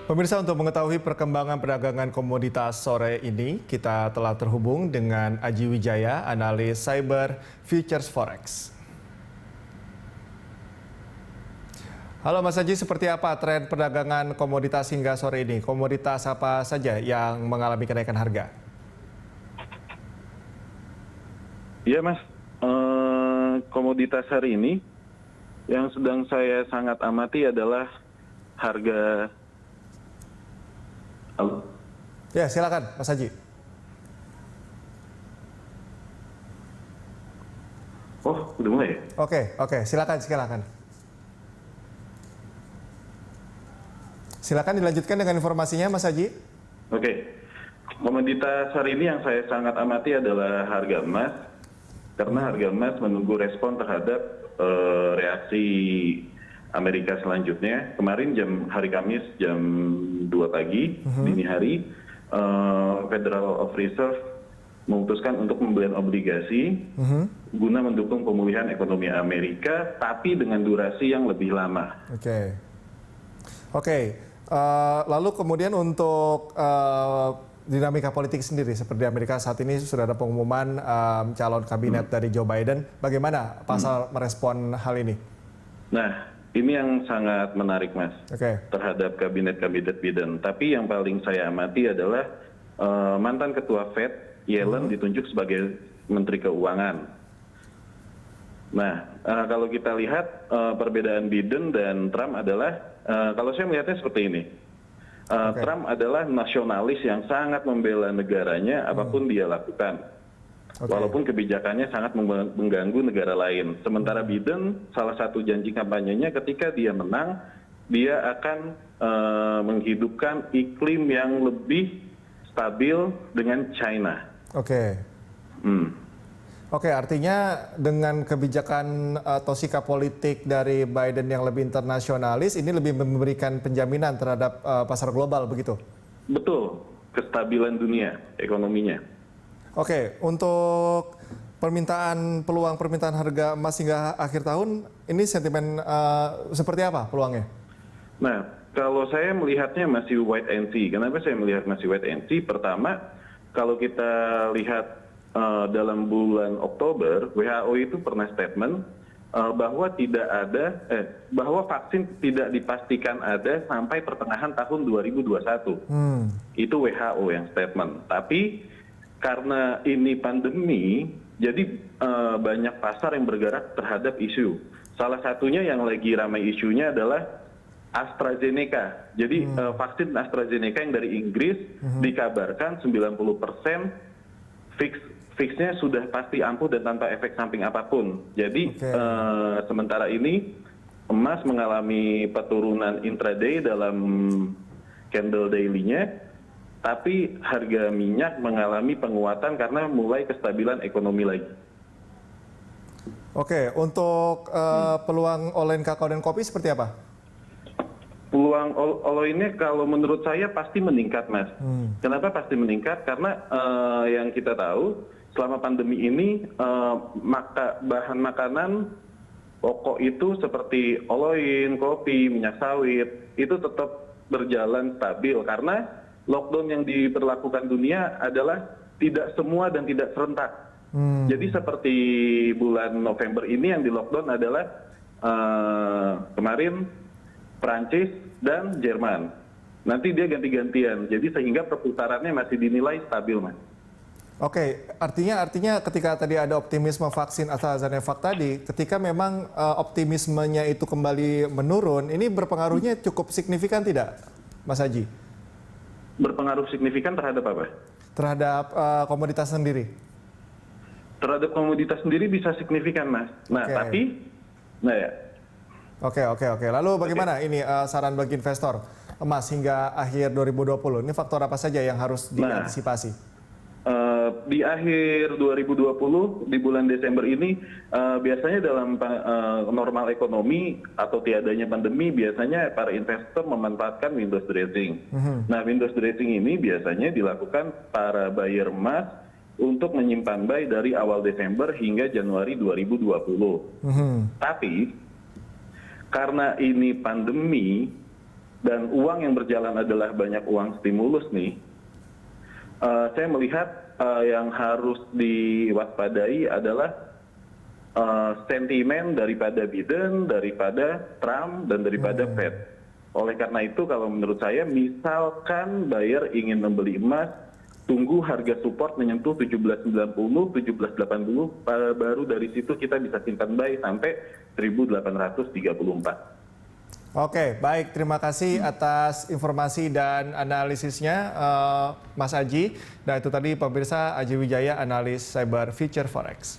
Pemirsa, untuk mengetahui perkembangan perdagangan komoditas sore ini, kita telah terhubung dengan Aji Wijaya, analis cyber futures forex. Halo Mas Aji, seperti apa tren perdagangan komoditas hingga sore ini? Komoditas apa saja yang mengalami kenaikan harga? Iya Mas, komoditas hari ini yang sedang saya sangat amati adalah harga. Halo? Ya, silakan Mas Aji. Oh, udah mulai ya? Oke, silakan. Silakan dilanjutkan dengan informasinya Mas Aji. Oke, komoditas hari ini yang saya sangat amati adalah harga emas, karena harga emas menunggu respon terhadap reaksi Amerika selanjutnya. Kemarin hari Kamis jam 2 pagi, dini hari, Federal of Reserve memutuskan untuk membeli obligasi guna mendukung pemulihan ekonomi Amerika, tapi dengan durasi yang lebih lama. Oke. Lalu kemudian untuk dinamika politik sendiri, seperti di Amerika saat ini sudah ada pengumuman calon kabinet dari Joe Biden. Bagaimana pasar merespon hal ini? Nah, ini yang sangat menarik, Mas, terhadap kabinet-kabinet Biden. Tapi yang paling saya amati adalah mantan ketua Fed, Yellen, ditunjuk sebagai Menteri Keuangan. Nah, kalau kita lihat perbedaan Biden dan Trump adalah, kalau saya melihatnya seperti ini. Trump adalah nasionalis yang sangat membela negaranya apapun dia lakukan. Walaupun kebijakannya sangat mengganggu negara lain. Sementara Biden, salah satu janji kampanyenya ketika dia menang, dia akan menghidupkan iklim yang lebih stabil dengan China. Oke, artinya dengan kebijakan atau sikap politik dari Biden yang lebih internasionalis, ini lebih memberikan penjaminan terhadap pasar global, begitu? Betul, kestabilan dunia, ekonominya. Oke, untuk peluang permintaan harga emas hingga akhir tahun, ini sentimen seperti apa peluangnya? Nah, kalau saya melihatnya masih wait and see. Kenapa saya melihat masih wait and see? Pertama, kalau kita lihat dalam bulan Oktober, WHO itu pernah statement bahwa bahwa vaksin tidak dipastikan ada sampai pertengahan tahun 2021. Itu WHO yang statement. Tapi karena ini pandemi, jadi banyak pasar yang bergerak terhadap isu. Salah satunya yang lagi ramai isunya adalah AstraZeneca. Jadi vaksin AstraZeneca yang dari Inggris dikabarkan 90% fixnya sudah pasti ampuh dan tanpa efek samping apapun. Jadi sementara ini emas mengalami peturunan intraday dalam candle daily-nya, tapi harga minyak mengalami penguatan karena mulai kestabilan ekonomi lagi. Oke, untuk peluang olain kakao dan kopi seperti apa? Peluang olainnya kalau menurut saya pasti meningkat, Mas. Kenapa pasti meningkat? Karena yang kita tahu selama pandemi ini bahan makanan pokok itu seperti olain, kopi, minyak sawit itu tetap berjalan stabil karena lockdown yang diberlakukan dunia adalah tidak semua dan tidak serentak. Jadi seperti bulan November ini yang di lockdown adalah kemarin Prancis dan Jerman. Nanti dia ganti-gantian. Jadi sehingga perputarannya masih dinilai stabil, Mas. Oke, artinya ketika tadi ada optimisme vaksin AstraZeneca tadi, ketika memang optimismenya itu kembali menurun, ini berpengaruhnya cukup signifikan tidak, Mas Haji? Berpengaruh signifikan terhadap apa? Terhadap komoditas sendiri. Terhadap komoditas sendiri bisa signifikan, Mas. Nah, tapi, ya. Oke. Lalu bagaimana ini saran bagi investor emas hingga akhir 2020? Ini faktor apa saja yang harus diantisipasi? Di akhir 2020, di bulan Desember ini, biasanya dalam normal ekonomi atau tiadanya pandemi, biasanya para investor memanfaatkan windows dressing. Nah, windows dressing ini biasanya dilakukan para buyer emas untuk menyimpan buy dari awal Desember hingga Januari 2020. Tapi, karena ini pandemi, dan uang yang berjalan adalah banyak uang stimulus nih, saya melihat yang harus diwaspadai adalah sentimen daripada Biden, daripada Trump, dan daripada Fed. Oleh karena itu, kalau menurut saya, misalkan buyer ingin membeli emas, tunggu harga support menyentuh 1790, 1780, baru dari situ kita bisa simpan buy sampai 1834. Oke, baik. Terima kasih atas informasi dan analisisnya, Mas Aji. Dan itu tadi pemirsa, Aji Wijaya, analis cyber future forex.